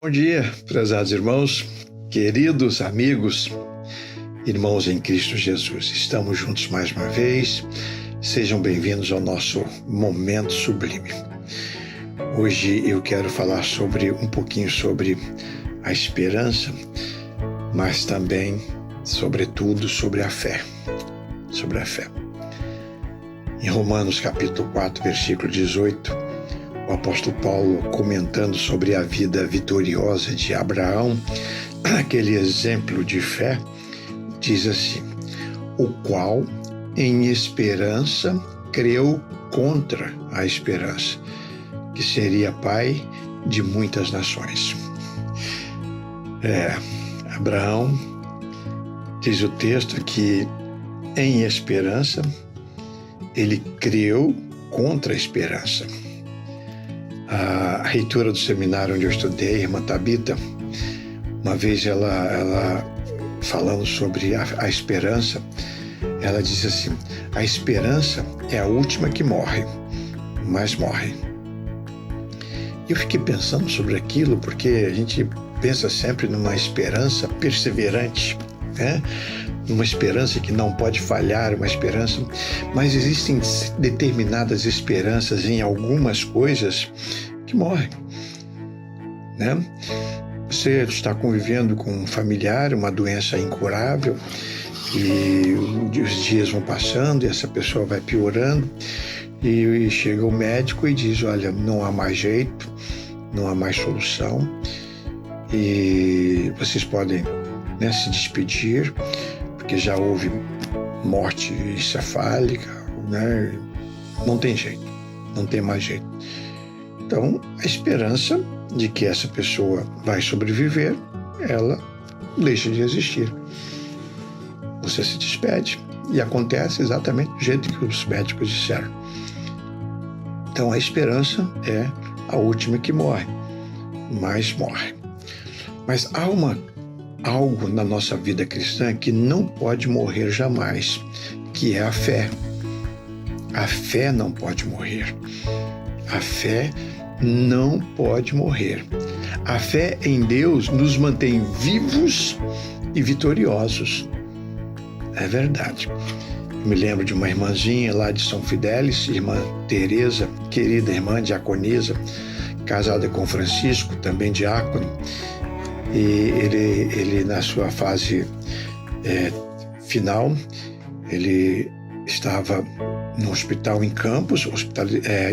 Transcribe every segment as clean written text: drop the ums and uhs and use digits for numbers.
Bom dia, prezados irmãos, queridos amigos, irmãos em Cristo Jesus. Estamos juntos mais uma vez. Sejam bem-vindos ao nosso Momento Sublime. Hoje eu quero falar um pouquinho sobre a esperança, mas também, sobretudo, sobre a fé. Sobre a fé. Em Romanos capítulo 4, versículo 18, o apóstolo Paulo, comentando sobre a vida vitoriosa de Abraão, aquele exemplo de fé, diz assim: o qual em esperança creu contra a esperança, que seria pai de muitas nações. Abraão, diz o texto, que em esperança ele creu contra a esperança. A reitora do seminário onde eu estudei, a irmã Tabita, uma vez ela falando sobre a esperança, ela disse assim: a esperança é a última que morre, mas morre. Eu fiquei pensando sobre aquilo, porque a gente pensa sempre numa esperança perseverante, né? Uma esperança que não pode falhar, uma esperança, mas existem determinadas esperanças em algumas coisas que morrem, né? Você está convivendo com um familiar, uma doença incurável, e os dias vão passando e essa pessoa vai piorando, e chega o médico e diz: olha, não há mais jeito, não há mais solução, e vocês podem, né, se despedir, porque já houve morte encefálica, né? Não tem jeito, não tem mais jeito. Então, a esperança de que essa pessoa vai sobreviver, ela deixa de existir. Você se despede e acontece exatamente do jeito que os médicos disseram. Então, a esperança é a última que morre, mas morre. Mas há algo na nossa vida cristã que não pode morrer jamais, que é a fé. A fé não pode morrer. A fé não pode morrer. A fé em Deus nos mantém vivos e vitoriosos. É verdade. Eu me lembro de uma irmãzinha lá de São Fidélis, irmã Teresa, querida irmã diaconisa, casada com Francisco, também diácono. E ele na sua fase final, ele estava no hospital em Campos,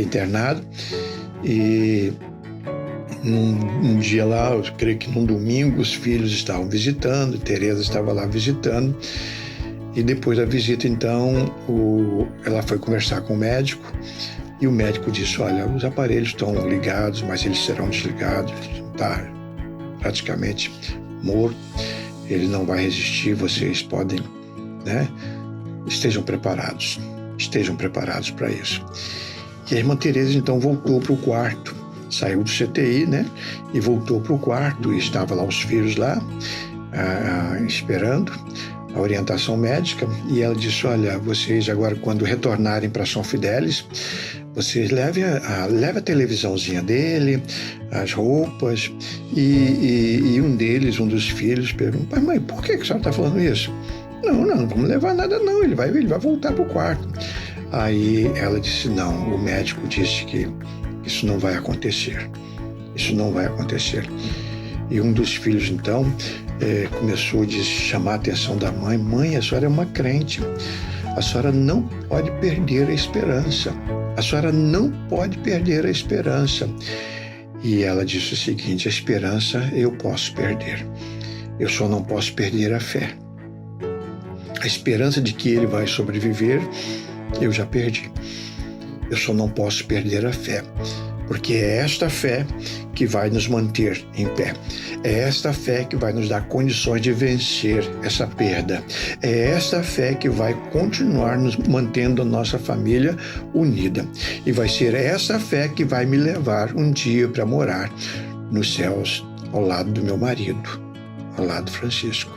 internado, e um dia lá, eu creio que num domingo, os filhos estavam visitando, Teresa estava lá visitando, e depois da visita, então, ela foi conversar com o médico, e o médico disse: olha, os aparelhos estão ligados, mas eles serão desligados, tá praticamente morto, ele não vai resistir, vocês podem, né? Estejam preparados para isso. E a irmã Teresa então voltou para o quarto, saiu do CTI, né? E voltou para o quarto, e estava lá os filhos lá, esperando a orientação médica, e ela disse: olha, vocês agora, quando retornarem para São Fidélis, vocês levem a televisãozinha dele, as roupas, e um dos filhos perguntou: mãe, por que a senhora está falando isso? Não vamos levar nada não, ele vai voltar para o quarto. Aí ela disse: não, o médico disse que isso não vai acontecer, E um dos filhos então começou a chamar a atenção da mãe: mãe, a senhora é uma crente, a senhora não pode perder a esperança. E ela disse o seguinte: a esperança eu posso perder, eu só não posso perder a fé. A esperança de que ele vai sobreviver, eu já perdi. Eu só não posso perder a fé, porque é esta fé que vai nos manter em pé. É esta fé que vai nos dar condições de vencer essa perda. É esta fé que vai continuar nos mantendo a nossa família unida. E vai ser essa fé que vai me levar um dia para morar nos céus ao lado do meu marido, ao lado de Francisco.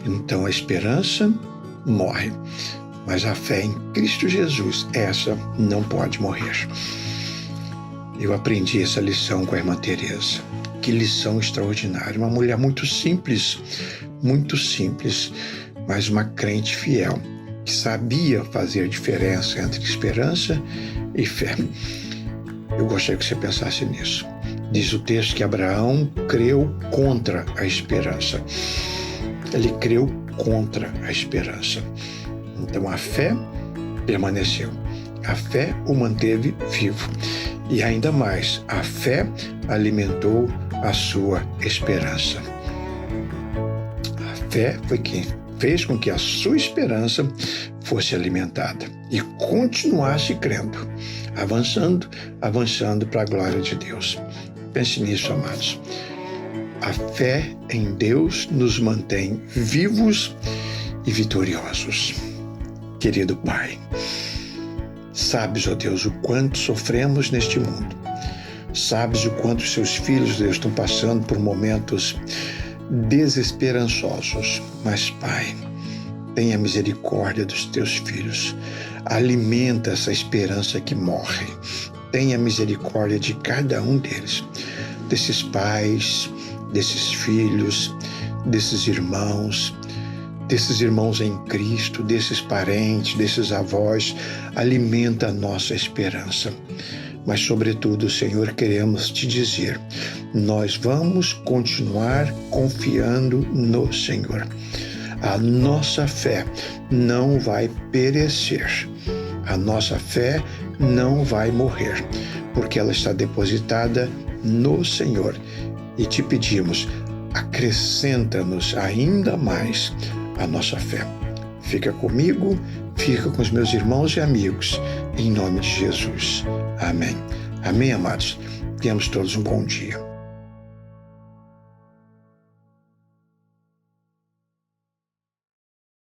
Então a esperança morre, mas a fé em Cristo Jesus, essa não pode morrer. Eu aprendi essa lição com a irmã Teresa. Que lição extraordinária. Uma mulher muito simples, mas uma crente fiel, que sabia fazer diferença entre esperança e fé. Eu gostaria que você pensasse nisso. Diz o texto que Abraão creu contra a esperança. Ele creu contra a esperança. Então a fé permaneceu. A fé o manteve vivo. E ainda mais, a fé alimentou a sua esperança. A fé foi quem fez com que a sua esperança fosse alimentada e continuasse crendo, avançando para a glória de Deus. Pense nisso, amados. A fé em Deus nos mantém vivos e vitoriosos. Querido Pai, sabes, ó Deus, o quanto sofremos neste mundo. Sabes o quanto seus filhos, Deus, estão passando por momentos desesperançosos. Mas, Pai, tenha misericórdia dos teus filhos. Alimenta essa esperança que morre. Tenha misericórdia de cada um deles, desses pais, desses filhos, desses irmãos em Cristo, desses parentes, desses avós. Alimenta a nossa esperança. Mas, sobretudo, Senhor, queremos te dizer, nós vamos continuar confiando no Senhor. A nossa fé não vai perecer. A nossa fé não vai morrer, porque ela está depositada no Senhor. E te pedimos, acrescenta-nos ainda mais a nossa fé. Fica comigo, fica com os meus irmãos e amigos, em nome de Jesus. Amém. Amém, amados. Tenhamos todos um bom dia.